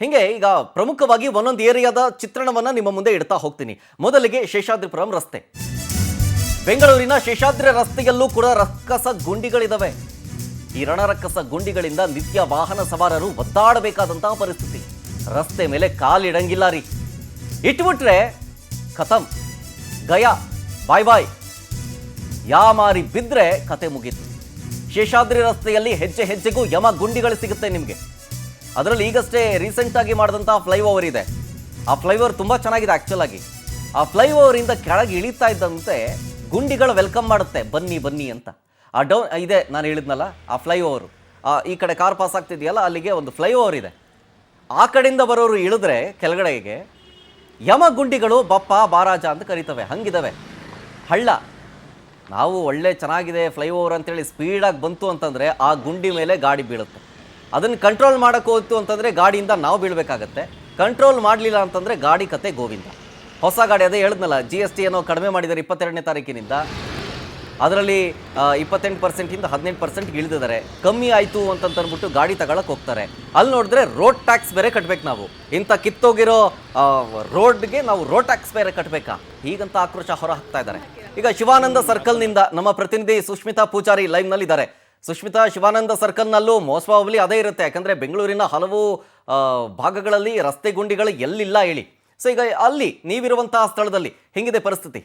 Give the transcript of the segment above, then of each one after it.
ಹಿಂಗೆ ಈಗ ಪ್ರಮುಖವಾಗಿ ಒಂದೊಂದು ಏರಿಯಾದ ಚಿತ್ರಣವನ್ನ ನಿಮ್ಮ ಮುಂದೆ ಇಡ್ತಾ ಹೋಗ್ತೀನಿ. ಮೊದಲಿಗೆ ಶೇಷಾದ್ರಿಪುರಂ ರಸ್ತೆ. ಬೆಂಗಳೂರಿನ ಶೇಷಾದ್ರಿ ರಸ್ತೆಯಲ್ಲೂ ಕೂಡ ರಕ್ಕಸ ಗುಂಡಿಗಳಿದಾವೆ. ಈ ರಣರಕ್ಕಸ ಗುಂಡಿಗಳಿಂದ ನಿತ್ಯ ವಾಹನ ಸವಾರರು ಒದ್ದಾಡಬೇಕಾದಂತಹ ಪರಿಸ್ಥಿತಿ. ರಸ್ತೆ ಮೇಲೆ ಕಾಲಿಡಂಗಿಲ್ಲ ರೀ. ಇಟ್ಬಿಟ್ರೆ ಖತಮ್, ಗಯಾ, ಬಾಯ್ ಬಾಯ್. ಯಾಮಾರಿ ಬಿದ್ರೆ ಕತೆ ಮುಗೀತು. ಶೇಷಾದ್ರಿ ರಸ್ತೆಯಲ್ಲಿ ಹೆಜ್ಜೆ ಹೆಜ್ಜೆಗೂ ಯಮ ಗುಂಡಿಗಳು ಸಿಗುತ್ತೆ ನಿಮಗೆ. ಅದರಲ್ಲಿ ಈಗಷ್ಟೇ ರೀಸೆಂಟ್ ಆಗಿ ಮಾಡಿದಂತಹ ಫ್ಲೈಓವರ್ ಇದೆ. ಆ ಫ್ಲೈಓವರ್ ತುಂಬಾ ಚೆನ್ನಾಗಿದೆ ಆಕ್ಚುಲ್ ಆಗಿ. ಆ ಫ್ಲೈಓವರ್ ಇಂದ ಕೆಳಗೆ ಇಳಿತಾ ಇದ್ದಂತೆ ಗುಂಡಿಗಳು ವೆಲ್ಕಮ್ ಮಾಡುತ್ತೆ, ಬನ್ನಿ ಬನ್ನಿ ಅಂತ. ಆ ಇದೆ ನಾನು ಹೇಳಿದ್ನಲ್ಲ, ಆ ಫ್ಲೈಓವರು ಈ ಕಡೆ ಕಾರ್ ಪಾಸ್ ಆಗ್ತಿದೆಯಲ್ಲ, ಅಲ್ಲಿಗೆ ಒಂದು ಫ್ಲೈಓವರ್ ಇದೆ. ಆ ಕಡೆಯಿಂದ ಬರೋರು ಇಳಿದ್ರೆ ಕೆಳಗಡೆಗೆ ಯಮ ಗುಂಡಿಗಳು ಬಪ್ಪ ಬಾರಾಜ ಅಂತ ಕರೀತವೆ. ಹಂಗಿದಾವೆ ಹಳ್ಳ. ನಾವು ಒಳ್ಳೆ ಚೆನ್ನಾಗಿದೆ ಫ್ಲೈಓವರ್ ಅಂತೇಳಿ ಸ್ಪೀಡಾಗಿ ಬಂತು ಅಂತಂದರೆ ಆ ಗುಂಡಿ ಮೇಲೆ ಗಾಡಿ ಬೀಳುತ್ತೆ. ಅದನ್ನು ಕಂಟ್ರೋಲ್ ಮಾಡೋಕ್ಕೆ ಹೋಯ್ತು ಅಂತಂದರೆ ಗಾಡಿಯಿಂದ ನಾವು ಬೀಳಬೇಕಾಗತ್ತೆ. ಕಂಟ್ರೋಲ್ ಮಾಡಲಿಲ್ಲ ಅಂತಂದರೆ ಗಾಡಿ ಕತೆ ಗೋವಿಂದ. ಹೊಸ ಗಾಡಿ ಅದೇ ಹೇಳಿದ್ನಲ್ಲ, GST ಏನೋ ಕಡಿಮೆ ಮಾಡಿದ್ದಾರೆ 22ನೇ ತಾರೀಕಿನಿಂದ. ಅದರಲ್ಲಿ 28%ಇಂದ 18% ಇಳಿದಿದ್ದಾರೆ. ಕಮ್ಮಿ ಆಯಿತು ಅಂತಂದ್ಬಿಟ್ಟು ಗಾಡಿ ತಗೊಳಕ್ಕೆ ಹೋಗ್ತಾರೆ. ಅಲ್ಲಿ ನೋಡಿದ್ರೆ ರೋಡ್ ಟ್ಯಾಕ್ಸ್ ಬೇರೆ ಕಟ್ಟಬೇಕು ನಾವು. ಇಂಥ ಕಿತ್ತೋಗಿರೋ ರೋಡ್ಗೆ ನಾವು ರೋಡ್ ಟ್ಯಾಕ್ಸ್ ಬೇರೆ ಕಟ್ಟಬೇಕಾ? ಹೀಗಂತ ಆಕ್ರೋಶ ಹೊರ ಹಾಕ್ತಾ ಇದ್ದಾರೆ. ಈಗ ಶಿವಾನಂದ ಸರ್ಕಲ್ನಿಂದ ನಮ್ಮ ಪ್ರತಿನಿಧಿ ಸುಷ್ಮಿತಾ ಪೂಜಾರಿ ಲೈವ್ನಲ್ಲಿದ್ದಾರೆ. ಸುಷ್ಮಿತಾ, ಶಿವಾನಂದ ಸರ್ಕಲ್ನಲ್ಲೂ ಮೋಸ್ವಾವಲಿ ಅದೇ ಇರುತ್ತೆ. ಯಾಕಂದರೆ ಬೆಂಗಳೂರಿನ ಹಲವು ಭಾಗಗಳಲ್ಲಿ ರಸ್ತೆ ಗುಂಡಿಗಳು ಎಲ್ಲಿಲ್ಲ ಹೇಳಿ. ಸೊ ಈಗ ಅಲ್ಲಿ ನೀವಿರುವಂತಹ ಸ್ಥಳದಲ್ಲಿ ಹೆಂಗಿದೆ ಪರಿಸ್ಥಿತಿ?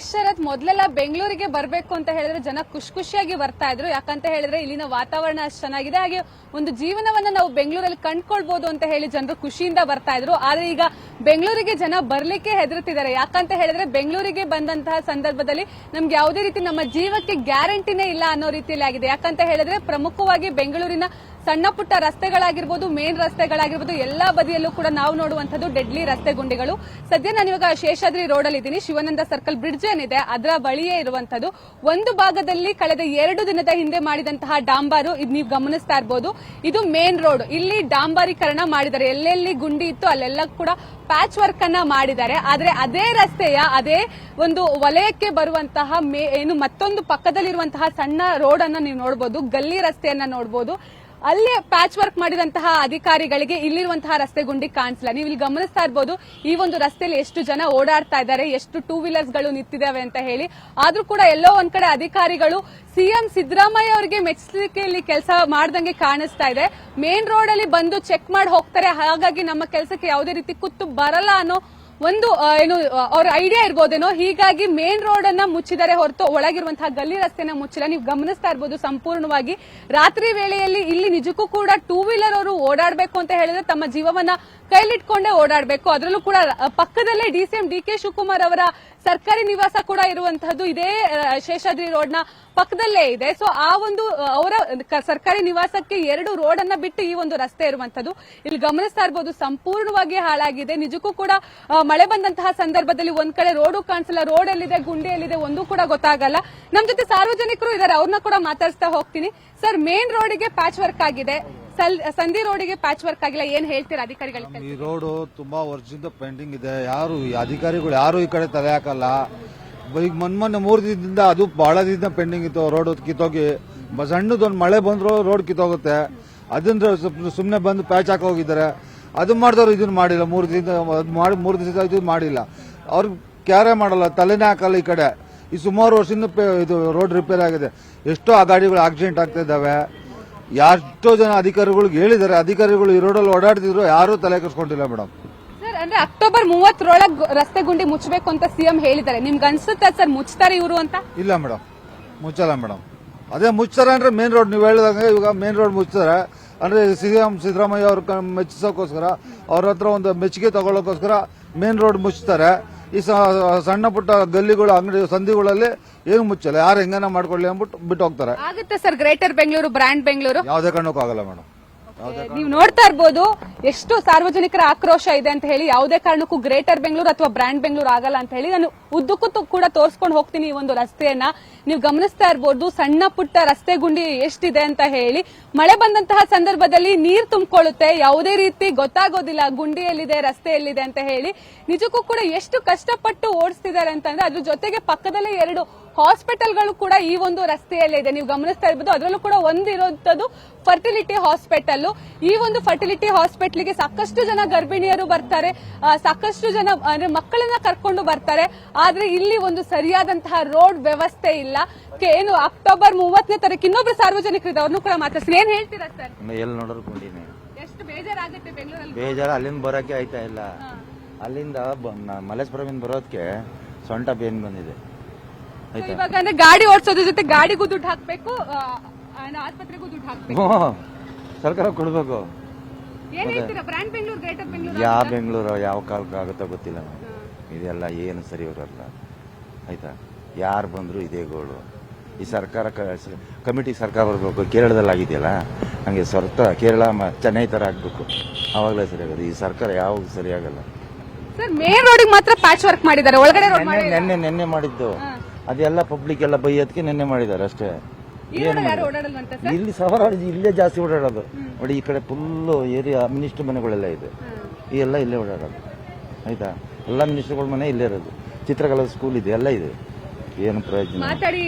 ಶರತ್, ಮೊದಲೆಲ್ಲ ಬೆಂಗಳೂರಿಗೆ ಬರಬೇಕು ಅಂತ ಹೇಳಿದ್ರೆ ಜನ ಖುಷಿಯಾಗಿ ಬರ್ತಾ ಇದ್ರು. ಯಾಕಂತ ಹೇಳಿದ್ರೆ ಇಲ್ಲಿನ ವಾತಾವರಣ ಅಷ್ಟು ಚೆನ್ನಾಗಿದೆ, ಹಾಗೆ ಒಂದು ಜೀವನವನ್ನ ನಾವು ಬೆಂಗಳೂರಲ್ಲಿ ಕಂಡ್ಕೊಳ್ಬಹುದು ಅಂತ ಹೇಳಿ ಜನರು ಖುಷಿಯಿಂದ ಬರ್ತಾ ಇದ್ರು. ಆದ್ರೆ ಈಗ ಬೆಂಗಳೂರಿಗೆ ಜನ ಬರ್ಲಿಕ್ಕೆ ಹೆದರ್ತಿದ್ದಾರೆ. ಯಾಕಂತ ಹೇಳಿದ್ರೆ ಬೆಂಗಳೂರಿಗೆ ಬಂದಂತಹ ಸಂದರ್ಭದಲ್ಲಿ ನಮ್ಗೆ ಯಾವುದೇ ರೀತಿ ನಮ್ಮ ಜೀವಕ್ಕೆ ಗ್ಯಾರಂಟಿನೇ ಇಲ್ಲ ಅನ್ನೋ ರೀತಿಯಲ್ಲಿ ಆಗಿದೆ. ಯಾಕಂತ ಹೇಳಿದ್ರೆ ಪ್ರಮುಖವಾಗಿ ಬೆಂಗಳೂರಿನ ಸಣ್ಣ ಪುಟ್ಟ ರಸ್ತೆಗಳಾಗಿರ್ಬೋದು, ಮೇನ್ ರಸ್ತೆಗಳಾಗಿರ್ಬೋದು, ಎಲ್ಲಾ ಬದಿಯಲ್ಲೂ ಕೂಡ ನಾವು ನೋಡುವಂತದ್ದು ಡೆಡ್ಲಿ ರಸ್ತೆ ಗುಂಡಿಗಳು. ಸದ್ಯ ನಾನು ಇವಾಗ ಶೇಷಾದ್ರಿ ರೋಡ್ ಅಲ್ಲಿ ಇದ್ದೀನಿ. ಶಿವಾನಂದ ಸರ್ಕಲ್ ಬ್ರಿಡ್ಜ್ ಏನಿದೆ ಅದರ ಬಳಿಯೇ ಇರುವಂತದ್ದು. ಒಂದು ಭಾಗದಲ್ಲಿ ಕಳೆದ 2 ದಿನದ ಹಿಂದೆ ಮಾಡಿದಂತಹ ಡಾಂಬಾರು ಇದು ನೀವು ಗಮನಿಸ್ತಾ ಇರಬಹುದು. ಇದು ಮೇನ್ ರೋಡ್. ಇಲ್ಲಿ ಡಾಂಬಾರೀಕರಣ ಮಾಡಿದ್ದಾರೆ. ಎಲ್ಲೆಲ್ಲಿ ಗುಂಡಿ ಇತ್ತು ಅಲ್ಲೆಲ್ಲ ಕೂಡ ಪ್ಯಾಚ್ ವರ್ಕ್ ಅನ್ನ ಮಾಡಿದ್ದಾರೆ. ಆದ್ರೆ ಅದೇ ರಸ್ತೆಯ ಅದೇ ಒಂದು ವಲಯಕ್ಕೆ ಬರುವಂತಹ ಏನು ಮತ್ತೊಂದು ಪಕ್ಕದಲ್ಲಿರುವಂತಹ ಸಣ್ಣ ರೋಡ್ ಅನ್ನ ನೀವು ನೋಡಬಹುದು, ಗಲ್ಲಿ ರಸ್ತೆಯನ್ನ ನೋಡಬಹುದು. ಅಲ್ಲಿ ಪ್ಯಾಚ್ ವರ್ಕ್ ಮಾಡಿದಂತಹ ಅಧಿಕಾರಿಗಳಿಗೆ ಇಲ್ಲಿರುವಂತಹ ರಸ್ತೆ ಗುಂಡಿ ಕಾಣಿಸಲ್ಲ. ನೀವು ಇಲ್ಲಿ ಗಮನಿಸ್ತಾ ಇರಬಹುದು, ಈ ಒಂದು ರಸ್ತೆಯಲ್ಲಿ ಎಷ್ಟು ಜನ ಓಡಾಡ್ತಾ ಇದ್ದಾರೆ, ಎಷ್ಟು 2 ವೀಲರ್ಸ್ ಗಳು ನಿಂತಿದ್ದಾವೆ ಅಂತ ಹೇಳಿ. ಆದ್ರೂ ಕೂಡ ಎಲ್ಲೋ ಒಂದ್ ಕಡೆ ಅಧಿಕಾರಿಗಳು ಸಿಎಂ ಸಿದ್ದರಾಮಯ್ಯ ಅವರಿಗೆ ಮೆಚ್ಚಲಿಕ್ಕೆ ಇಲ್ಲಿ ಕೆಲಸ ಮಾಡ್ದಂಗೆ ಕಾಣಿಸ್ತಾ ಇದೆ. ಮೇನ್ ರೋಡ್ ಅಲ್ಲಿ ಬಂದು ಚೆಕ್ ಮಾಡಿ ಹೋಗ್ತಾರೆ, ಹಾಗಾಗಿ ನಮ್ಮ ಕೆಲಸಕ್ಕೆ ಯಾವುದೇ ರೀತಿ ಕುತ್ತು ಬರಲ್ಲ ಅನ್ನೋ ಒಂದು ಏನು ಅವ್ರ ಐಡಿಯಾ ಇರ್ಬೋದೇನೋ. ಹೀಗಾಗಿ ಮೇನ್ ರೋಡ್ ಅನ್ನ ಮುಚ್ಚಿದರೆ ಹೊರತು ಒಳಗಿರುವಂತಹ ಗಲ್ಲಿ ರಸ್ತೆನ ಮುಚ್ಚಿಲ್ಲ. ನೀವು ಗಮನಿಸ್ತಾ ಇರಬಹುದು ಸಂಪೂರ್ಣವಾಗಿ ರಾತ್ರಿ ವೇಳೆಯಲ್ಲಿ ಇಲ್ಲಿ ನಿಜಕ್ಕೂ ಕೂಡ 2 ವೀಲರ್ ಅವರು ಓಡಾಡಬೇಕು ಅಂತ ಹೇಳಿದ್ರೆ ತಮ್ಮ ಜೀವವನ್ನ ಕೈಲಿಟ್ಕೊಂಡೇ ಓಡಾಡಬೇಕು. ಅದರಲ್ಲೂ ಕೂಡ ಪಕ್ಕದಲ್ಲೇ DCM DK ಶಿವಕುಮಾರ್ ಅವರ ಸರ್ಕಾರಿ ನಿವಾಸ ಕೂಡ ಇರುವಂತಹದ್ದು ಇದೇ ಶೇಷಾದ್ರಿ ರೋಡ್ ನ ಪಕ್ಕದಲ್ಲೇ ಇದೆ. ಸೊ ಆ ಒಂದು ಅವರ ಸರ್ಕಾರಿ ನಿವಾಸಕ್ಕೆ 2 ರೋಡ್ ಅನ್ನ ಬಿಟ್ಟು ಈ ಒಂದು ರಸ್ತೆ ಇರುವಂತದ್ದು. ಇಲ್ಲಿ ಗಮನಿಸ್ತಾ ಇರಬಹುದು ಸಂಪೂರ್ಣವಾಗಿ ಹಾಳಾಗಿದೆ. ನಿಜಕ್ಕೂ ಕೂಡ ಮಳೆ ಬಂದಂತಹ ಸಂದರ್ಭದಲ್ಲಿ ಒಂದ್ ಕಡೆ ರೋಡು ಕಾಣಿಸಲ್ಲ, ರೋಡ್ ಎಲ್ಲಿದೆ ಗುಂಡಿ ಎಲ್ಲಿದೆ ಒಂದು ಕೂಡ ಗೊತ್ತಾಗಲ್ಲ. ನಮ್ ಜೊತೆ ಸಾರ್ವಜನಿಕರು ಇದ್ದಾರೆ, ಅವ್ರನ್ನ ಕೂಡ ಮಾತಾಡಿಸ್ತಾ ಹೋಗ್ತೀನಿ. ಸರ್, ಮೇನ್ ರೋಡಿಗೆ ಪ್ಯಾಚ್ ವರ್ಕ್ ಆಗಿದೆ, ಸಂಧಿ ರೋಡಿಗೆ ಪ್ಯಾಚ್ ವರ್ಕ್ ಆಗಿಲ್ಲ, ಏನ್ ಹೇಳ್ತೀರಾ ಅಧಿಕಾರಿಗಳಿಗೆ? ಈ ರೋಡ್ ತುಂಬಾ ವರ್ಷದಿಂದ ಪೆಂಡಿಂಗ್ ಇದೆ. ಯಾರು ಅಧಿಕಾರಿಗಳು ಯಾರು ಈ ಕಡೆ ತಲೆ ಹಾಕಲ್ಲ. ಈಗ ಮೊನ್ನೆ 3 ದಿನದಿಂದ ಅದು ಬಹಳ ದಿನ ಪೆಂಡಿಂಗ್ ಇತ್ತು. ರೋಡ್ ಕಿತ್ತೋಗಿ ಸಣ್ಣದೊಂದು ಮಳೆ ಬಂದ್ರು ರೋಡ್ ಕಿತ್ತೋಗುತ್ತೆ. ಅದನ್ನ ಸುಮ್ಮನೆ ಬಂದು ಪ್ಯಾಚ್ ಹಾಕಿ ಹೋಗಿದ್ದಾರೆ. ಅದು ಮಾಡಿದವ್ರು ಇದನ್ನ ಮಾಡಿಲ್ಲ. 3 ದಿವಸ ಇದು ಮಾಡಿಲ್ಲ. ಅವ್ರು ಕ್ಯಾರೆ ಮಾಡಲ್ಲ, ತಲೆನೇ ಹಾಕಲ್ಲ ಈ ಕಡೆ. ಈ ಸುಮಾರು ವರ್ಷದಿಂದ ಇದು ರೋಡ್ ರಿಪೇರ್ ಆಗಿದೆ. ಎಷ್ಟೋ ಆ ಗಾಡಿಗಳು ಆಕ್ಸಿಡೆಂಟ್ ಆಗ್ತಾ ಇದ್ದಾವೆ. ಎಷ್ಟೋ ಜನ ಅಧಿಕಾರಿಗಳಿಗೆ ಹೇಳಿದ್ದಾರೆ, ಅಧಿಕಾರಿಗಳು ಈ ರೋಡಲ್ಲಿ ಓಡಾಡ್ತಿದ್ರು, ಯಾರು ತಲೆ ಕೆಡಿಸ್ಕೊಂಡಿಲ್ಲ ಮೇಡಮ್. ಸರ್, ಅಂದ್ರೆ ಅಕ್ಟೋಬರ್ 30ರೊಳಗೆ ರಸ್ತೆ ಗುಂಡಿ ಮುಚ್ಚಬೇಕು ಅಂತ ಸಿಎಂ ಹೇಳಿದ್ದಾರೆ. ನಿಮ್ಗೆ ಅನ್ಸುತ್ತಾ ಸರ್ ಮುಚ್ತಾರೆ ಇವರು ಅಂತ? ಇಲ್ಲ ಮೇಡಮ್, ಮುಚ್ಚಲ್ಲ ಮೇಡಮ್. ಅದೇ ಮುಚ್ತಾರೆ ಅಂದ್ರೆ ಮೇನ್ ರೋಡ್ ನೀವು ಹೇಳಿದಂಗೆ ಇವಾಗ ಮೇನ್ ರೋಡ್ ಮುಚ್ತಾರೆ ಅಂದ್ರೆ ಸಿಎಂ ಸಿದ್ದರಾಮಯ್ಯ ಅವ್ರ ಮೆಚ್ಚಿಸೋಕೋಸ್ಕರ, ಅವ್ರ ಹತ್ರ ಒಂದು ಮೆಚ್ಚುಗೆ ತಗೊಳ್ಳೋಕೋಸ್ಕರ ಮೇನ್ ರೋಡ್ ಮುಚ್ತಾರೆ. ಈ ಸಣ್ಣ ಪುಟ್ಟ ಗಲ್ಲಿಗಳು, ಅಂಗಡಿ, ಸಂಧಿಗಳಲ್ಲಿ ಏನು ಮುಚ್ಚಲ್ಲ. ಯಾರು ಹೆಂಗನ ಮಾಡ್ಕೊಳ್ಳಿ ಅಂದ್ಬಿಟ್ಟು ಬಿಟ್ಟು ಹೋಗ್ತಾರೆ. ಆಗುತ್ತೆ sir, greater Bengaluru, brand Bengaluru ಯಾವುದೇ ಕಾರಣಕ್ಕೂ ಆಗಲ್ಲ ಮೇಡಮ್. ನೀವು ನೋಡ್ತಾ ಇರಬಹುದು ಎಷ್ಟು ಸಾರ್ವಜನಿಕರ ಆಕ್ರೋಶ ಇದೆ ಅಂತ ಹೇಳಿ. ಯಾವುದೇ ಕಾರಣಕ್ಕೂ ಗ್ರೇಟರ್ ಬೆಂಗಳೂರು ಅಥವಾ ಬ್ರ್ಯಾಂಡ್ ಬೆಂಗಳೂರು ಆಗಲ್ಲ ಅಂತ ಹೇಳಿ ನಾನು ಉದ್ದಕ್ಕೂ ಕೂಡ ತೋರಿಸ್ಕೊಂಡು ಹೋಗ್ತೀನಿ ಈ ಒಂದು ರಸ್ತೆಯನ್ನ. ನೀವು ಗಮನಿಸ್ತಾ ಇರಬಹುದು ಸಣ್ಣ ಪುಟ್ಟ ರಸ್ತೆ ಗುಂಡಿ ಎಷ್ಟಿದೆ ಅಂತ ಹೇಳಿ. ಮಳೆ ಬಂದಂತಹ ಸಂದರ್ಭದಲ್ಲಿ ನೀರು ತುಂಬಿಕೊಳ್ಳುತ್ತೆ, ಯಾವುದೇ ರೀತಿ ಗೊತ್ತಾಗೋದಿಲ್ಲ ಗುಂಡಿ ಎಲ್ಲಿದೆ ರಸ್ತೆ ಎಲ್ಲಿದೆ ಅಂತ ಹೇಳಿ. ನಿಜಕ್ಕೂ ಕೂಡ ಎಷ್ಟು ಕಷ್ಟಪಟ್ಟು ಓಡಿಸ್ತಿದ್ದಾರೆ ಅಂತಂದ್ರೆ ಅದ್ರ ಜೊತೆಗೆ ಪಕ್ಕದಲ್ಲೇ 2 ಹಾಸ್ಪಿಟಲ್ಗಳು ಕೂಡ ಈ ಒಂದು ರಸ್ತೆಯಲ್ಲೇ ಇದೆ. ನೀವು ಗಮನಿಸ್ತಾ ಇರ್ಬೋದು, ಅದರಲ್ಲೂ ಕೂಡ ಒಂದಿರುವಂತದ್ದು ಫರ್ಟಿಲಿಟಿ ಹಾಸ್ಪಿಟಲ್. ಈ ಒಂದು ಫರ್ಟಿಲಿಟಿ ಹಾಸ್ಪಿಟಲ್ಗೆ ಸಾಕಷ್ಟು ಜನ ಗರ್ಭಿಣಿಯರು ಬರ್ತಾರೆ, ಸಾಕಷ್ಟು ಜನ ಅಂದ್ರೆ ಮಕ್ಕಳನ್ನ ಕರ್ಕೊಂಡು ಬರ್ತಾರೆ. ಆದ್ರೆ ಇಲ್ಲಿ ಒಂದು ಸರಿಯಾದಂತಹ ರೋಡ್ ವ್ಯವಸ್ಥೆ ಇಲ್ಲ. ಏನು ಅಕ್ಟೋಬರ್ 30ನೇ ತಾರೀಕು ಇನ್ನೊಬ್ರು ಸಾರ್ವಜನಿಕರಿದೆ, ಅವ್ರನ್ನೂ ಕೂಡ ಮಾತಾಡ್ತೀನಿ. ಏನ್ ಹೇಳ್ತೀರಾ ಸರ್? ಎಲ್ಲಿ ನೋಡೋರು ಕೊಂಡಿನಿ ಎಷ್ಟು ಬೇಜಾರಾಗುತ್ತೆ ಬೆಂಗಳೂರಲ್ಲಿ? ಬೇಜಾರು. ಅಲ್ಲಿಂದ ಬರೋಕೆ ಆಯ್ತಾ ಇಲ್ಲ. ಅಲ್ಲಿಂದ ಮಲೇಶ್ವರಮಿಂದ ಬರೋದಕ್ಕೆ ಸೊಂಟ ಬೇನ್ ಬಂದಿದೆ ಆಯ್ತಾ. ಇವಾಗ ಅಂದ್ರೆ ಗಾಡಿ ಓಡಿಸೋದ್ರ ಜೊತೆ ಗಾಡಿಗೂ ದುಡ್ಡು ಹಾಕ್ಬೇಕು, ಆಸ್ಪತ್ರೆಗೂ ದುಡ್ಡು ಹಾಕ್ಬೇಕು. ಸರ್ಕಾರ ಕೊಡ್ಬೇಕು. ಏನ್ ಹೇಳ್ತೀರಾ? ಬ್ರ್ಯಾಂಡ್ ಬೆಂಗಳೂರು, ಗ್ರೇಟರ್ ಬೆಂಗಳೂರು ಯಾವ ಬೆಂಗಳೂರು ಯಾವ ಕಾಲಕ್ಕೆ ಆಗುತ್ತೋ ಗೊತ್ತಿಲ್ಲ. ಇದೆಲ್ಲ ಏನು ಸರಿ ಇರಲ್ಲ ಆಯ್ತಾ. ಯಾರು ಬಂದ್ರು ಇದೇ ಗೋಳು. ಈ ಸರ್ಕಾರ ಕಮಿಟಿ ಸರ್ಕಾರ ಬರಬೇಕು. ಕೇರಳದಲ್ಲಿ ಆಗಿದೆಯಲ್ಲ ಹಂಗೆ ಕೇರಳ ಚೆನ್ನೈ ತರ ಆಗ್ಬೇಕು, ಅವಾಗಲೇ ಸರಿ ಆಗೋದು. ಈ ಸರ್ಕಾರ ಯಾವಾಗ ಸರಿಯಾಗಲ್ಲ. ಸರ್ ಮೇನ್ ರೋಡಿಗೆ ಮಾತ್ರ ಪ್ಯಾಚ್ ವರ್ಕ್ ಮಾಡಿದ್ದಾರೆ, ಒಳಗಡೆ ರೋಡ್ ಮಾಡಿಲ್ಲ. ನೆನ್ನೆ ಮಾಡಿದ್ದು ಅದೆಲ್ಲ ಪಬ್ಲಿಕ್ ಎಲ್ಲ ಬೈಯೋದಕ್ಕೆ ನೆನ್ನೆ ಮಾಡಿದ್ದಾರೆ ಅಷ್ಟೇ. ಯಾರು ಓಡಾಡಲ್ವಂತ ಸರ್? ಇಲ್ಲಿ ಸಾವಿರಾರು ಇಲ್ಲೇ ಜಾಸ್ತಿ ಓಡಾಡೋದು ನೋಡಿ. ಈ ಕಡೆ ಫುಲ್ಲು ಏರಿಯಾ ಮಿನಿಸ್ಟರ್ ಮನೆಗಳೆಲ್ಲ ಇದೆ, ಈ ಎಲ್ಲ ಇಲ್ಲೇ ಓಡಾಡೋದು ಆಯ್ತಾ. ಎಲ್ಲ ಮಿನಿಸ್ಟರ್ಗಳ ಮನೆ ಇಲ್ಲೇ ಇರೋದು. ಚಿತ್ರಕಲಾ ಸ್ಕೂಲ್ ಇದೆ, ಎಲ್ಲ ಇದೆ. ಏನು ಪ್ರಯೋಜನ? ಮಾತಾಡಿ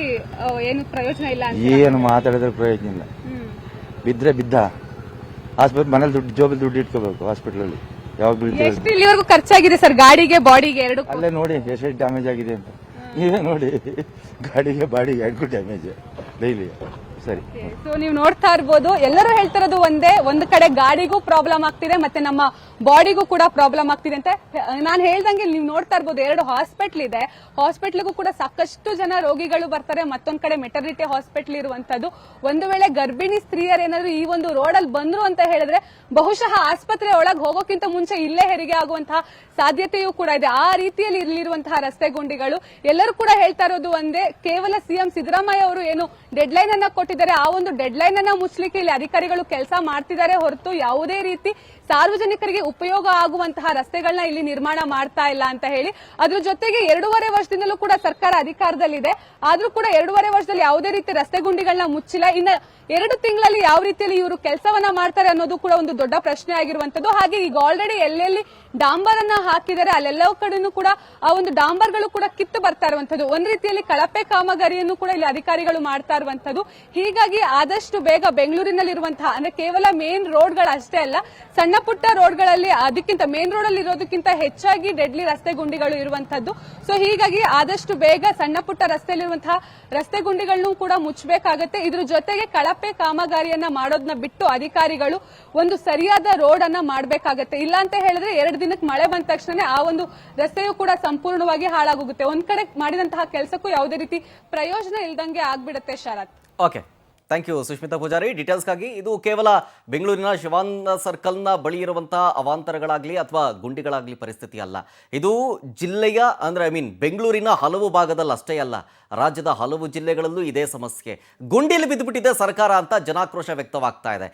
ಏನು ಪ್ರಯೋಜನ ಇಲ್ಲ. ಏನು ಮಾತಾಡಿದ್ರೆ ಪ್ರಯೋಜನ ಇಲ್ಲ. ಬಿದ್ರೆ ಬಿದ್ದ ಆಸ್ಪತ್ರೆ ಮನೇಲಿ ದುಡ್ಡು ಜೋಬಲ್ಲಿ ದುಡ್ಡು ಇಟ್ಕೋಬೇಕು. ಹಾಸ್ಪಿಟಲ್ ಯಾವಾಗ ಬೀಳ್ತೀವಿ. ಎಷ್ಟು ಇಲ್ಲಿವರೆಗೂ ಖರ್ಚಾಗಿದೆ ಸರ್ ಗಾಡಿಗೆ ಬಾಡಿಗೆ ಎರಡು? ಅಲ್ಲೇ ನೋಡಿ ಎಷ್ಟು ಡ್ಯಾಮೇಜ್ ಆಗಿದೆ ಅಂತ. ನೀವೇ ನೋಡಿ, ಗಾಡಿಗೆ ಬಾಡಿಗೆ ಎರಡು ಡ್ಯಾಮೇಜ್ ಡೈಲಿ. ಸರಿ, ಸೊ ನೀವು ನೋಡ್ತಾ ಇರ್ಬೋದು, ಎಲ್ಲರೂ ಹೇಳ್ತಿರೋದು ಒಂದೇ, ಒಂದು ಕಡೆ ಗಾಡಿಗೂ ಪ್ರಾಬ್ಲಮ್ ಆಗ್ತಿದೆ ಮತ್ತೆ ನಮ್ಮ ಬಾಡಿಗೂ ಕೂಡ ಪ್ರಾಬ್ಲಮ್ ಆಗ್ತಿದೆ ಅಂತ. ನಾನು ಹೇಳ್ದಂಗೆ ನೀವು ನೋಡ್ತಾ ಇರ್ಬೋದು, 2 ಹಾಸ್ಪಿಟಲ್ ಇದೆ. ಹಾಸ್ಪಿಟ್ಲಿಗೂ ಕೂಡ ಸಾಕಷ್ಟು ಜನ ರೋಗಿಗಳು ಬರ್ತಾರೆ. ಮತ್ತೊಂದ್ ಕಡೆ ಮೆಟರ್ನಿಟಿ ಹಾಸ್ಪಿಟಲ್ ಇರುವಂತದ್ದು. ಒಂದು ವೇಳೆ ಗರ್ಭಿಣಿ ಸ್ತ್ರೀಯರೇನಾದ್ರೂ ಈ ಒಂದು ರೋಡ್ ಅಲ್ಲಿ ಬಂದ್ರು ಅಂತ ಹೇಳಿದ್ರೆ ಬಹುಶಃ ಆಸ್ಪತ್ರೆ ಒಳಗೆ ಹೋಗೋಕ್ಕಿಂತ ಮುಂಚೆ ಇಲ್ಲೇ ಹೆರಿಗೆ ಆಗುವಂತಹ ಸಾಧ್ಯತೆಯೂ ಕೂಡ ಇದೆ. ಆ ರೀತಿಯಲ್ಲಿ ಇಲ್ಲಿರುವಂತಹ ರಸ್ತೆ ಗುಂಡಿಗಳು. ಎಲ್ಲರೂ ಕೂಡ ಹೇಳ್ತಾ ಇರೋದು ಒಂದೇ, ಕೇವಲ ಸಿಎಂ ಸಿದ್ದರಾಮಯ್ಯ ಅವರು ಏನು ಡೆಡ್ ಲೈನ್ ಅನ್ನ ಕೊಟ್ಟಿದ್ದಾರೆ, ಆ ಒಂದು ಡೆಡ್ ಲೈನ್ ಅನ್ನ ಮುಚ್ಚಲಿಕ್ಕೆ ಇಲ್ಲಿ ಅಧಿಕಾರಿಗಳು ಕೆಲಸ ಮಾಡ್ತಿದ್ದಾರೆ ಹೊರತು ಯಾವುದೇ ರೀತಿ ಸಾರ್ವಜನಿಕರಿಗೆ ಉಪಯೋಗ ಆಗುವಂತಹ ರಸ್ತೆಗಳನ್ನ ಇಲ್ಲಿ ನಿರ್ಮಾಣ ಮಾಡ್ತಾ ಇಲ್ಲ ಅಂತ ಹೇಳಿ. ಅದ್ರ ಜೊತೆಗೆ 2.5 ವರ್ಷದಿಂದಲೂ ಕೂಡ ಸರ್ಕಾರ ಅಧಿಕಾರದಲ್ಲಿದೆ, ಆದ್ರೂ ಕೂಡ 2.5 ವರ್ಷದಲ್ಲಿ ಯಾವುದೇ ರೀತಿ ರಸ್ತೆ ಗುಂಡಿಗಳನ್ನ ಮುಚ್ಚಿಲ್ಲ. ಇನ್ನ 2 ತಿಂಗಳಲ್ಲಿ ಯಾವ ರೀತಿಯಲ್ಲಿ ಇವರು ಕೆಲಸವನ್ನ ಮಾಡ್ತಾರೆ ಅನ್ನೋದು ಕೂಡ ಒಂದು ದೊಡ್ಡ ಪ್ರಶ್ನೆ ಆಗಿರುವಂತದ್ದು. ಹಾಗೆ ಈಗ ಆಲ್ರೆಡಿ ಎಲ್ಲೆಲ್ಲಿ ಡಾಂಬರ್ ಅನ್ನ ಹಾಕಿದರೆ ಅಲ್ಲೆಲ್ಲ ಕಡೆನೂ ಕೂಡ ಆ ಒಂದು ಡಾಂಬರ್ಗಳು ಕೂಡ ಕಿತ್ತು ಬರ್ತಾ ಇರುವಂತದ್ದು. ಒಂದ್ ರೀತಿಯಲ್ಲಿ ಕಳಪೆ ಕಾಮಗಾರಿಯನ್ನು ಕೂಡ ಇಲ್ಲಿ ಅಧಿಕಾರಿಗಳು ಮಾಡ್ತಾ ಇರುವಂತದ್ದು. ಹೀಗಾಗಿ ಆದಷ್ಟು ಬೇಗ ಬೆಂಗಳೂರಿನಲ್ಲಿರುವಂತಹ ಅಂದ್ರೆ ಕೇವಲ ಮೇನ್ ರೋಡ್ಗಳು ಅಷ್ಟೇ ಅಲ್ಲ, ಸಣ್ಣ ಪುಟ್ಟ ರೋಡ್ಗಳಲ್ಲಿ ಅದಕ್ಕಿಂತ ಮೇನ್ ರೋಡ್ ಅಲ್ಲಿ ಇರೋದಕ್ಕಿಂತ ಹೆಚ್ಚಾಗಿ ಡೆಡ್ಲಿ ರಸ್ತೆ ಗುಂಡಿಗಳು ಇರುವಂತದ್ದು. ಸೊ ಹೀಗಾಗಿ ಆದಷ್ಟು ಬೇಗ ಸಣ್ಣ ಪುಟ್ಟ ರಸ್ತೆಯಲ್ಲಿರುವಂತಹ ರಸ್ತೆ ಗುಂಡಿಗಳನ್ನು ಕೂಡ ಮುಚ್ಚಬೇಕಾಗತ್ತೆ. ಇದ್ರ ಜೊತೆಗೆ ಕಳಪೆ ಕಾಮಗಾರಿಯನ್ನ ಮಾಡೋದನ್ನ ಬಿಟ್ಟು ಅಧಿಕಾರಿಗಳು ಒಂದು ಸರಿಯಾದ ರೋಡ್ ಅನ್ನ ಮಾಡಬೇಕಾಗತ್ತೆ. ಇಲ್ಲ ಅಂತ ಹೇಳಿದ್ರೆ 2 ದಿನಕ್ಕೆ ಮಳೆ ಬಂದ ತಕ್ಷಣ ಆ ಒಂದು ರಸ್ತೆಯು ಕೂಡ ಸಂಪೂರ್ಣವಾಗಿ ಹಾಳಾಗೋಗುತ್ತೆ. ಒಂದ್ ಕಡೆ ಮಾಡಿದಂತಹ ಕೆಲಸಕ್ಕೂ ಯಾವುದೇ ರೀತಿ ಪ್ರಯೋಜನ ಇಲ್ದಂಗೆ ಆಗ್ಬಿಡುತ್ತೆ. Sharath, okay, thank you Sushmita Pujari ಡೀಟೇಲ್ಸ್ಗಾಗಿ. ಇದು ಕೇವಲ ಬೆಂಗಳೂರಿನ ಶಿವಾನಂದ ಸರ್ಕಲ್ನ ಬಳಿ ಇರುವಂತಹ ಅವಾಂತರಗಳಾಗಲಿ ಅಥವಾ ಗುಂಡಿಗಳಾಗಲಿ ಪರಿಸ್ಥಿತಿ ಅಲ್ಲ. ಇದು ಜಿಲ್ಲೆಯ ಅಂದರೆ ಬೆಂಗಳೂರಿನ ಹಲವು ಭಾಗದಲ್ಲಿ ಅಷ್ಟೇ ಅಲ್ಲ, ರಾಜ್ಯದ ಹಲವು ಜಿಲ್ಲೆಗಳಲ್ಲೂ ಇದೇ ಸಮಸ್ಯೆ. ಗುಂಡಿಲಿ ಬಿದ್ದುಬಿಟ್ಟಿದೆ ಸರ್ಕಾರ ಅಂತ ಜನಾಕ್ರೋಶ ವ್ಯಕ್ತವಾಗ್ತಾ ಇದೆ.